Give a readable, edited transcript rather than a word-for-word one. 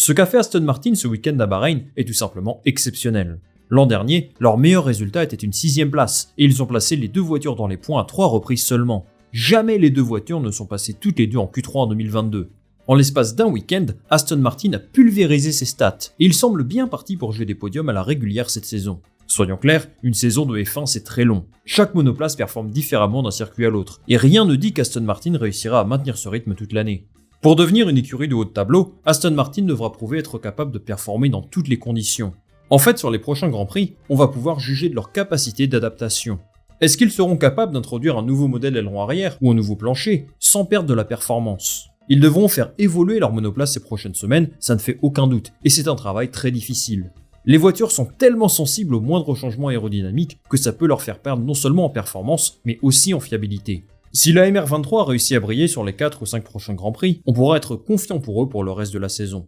Ce qu'a fait Aston Martin ce week-end à Bahreïn est tout simplement exceptionnel. L'an dernier, leur meilleur résultat était une 6ème place, et ils ont placé les deux voitures dans les points à 3 reprises seulement. Jamais les deux voitures ne sont passées toutes les deux en Q3 en 2022. En l'espace d'un week-end, Aston Martin a pulvérisé ses stats, et il semble bien parti pour jouer des podiums à la régulière cette saison. Soyons clairs, une saison de F1 c'est très long. Chaque monoplace performe différemment d'un circuit à l'autre, et rien ne dit qu'Aston Martin réussira à maintenir ce rythme toute l'année. Pour devenir une écurie de haut de tableau, Aston Martin devra prouver être capable de performer dans toutes les conditions. En fait, sur les prochains Grands Prix, on va pouvoir juger de leur capacité d'adaptation. Est-ce qu'ils seront capables d'introduire un nouveau modèle aileron arrière ou un nouveau plancher sans perdre de la performance ? Ils devront faire évoluer leur monoplace ces prochaines semaines, ça ne fait aucun doute, et c'est un travail très difficile. Les voitures sont tellement sensibles aux moindres changements aérodynamiques que ça peut leur faire perdre non seulement en performance, mais aussi en fiabilité. Si la MR23 réussit à briller sur les 4 ou 5 prochains Grands Prix, on pourra être confiant pour eux pour le reste de la saison.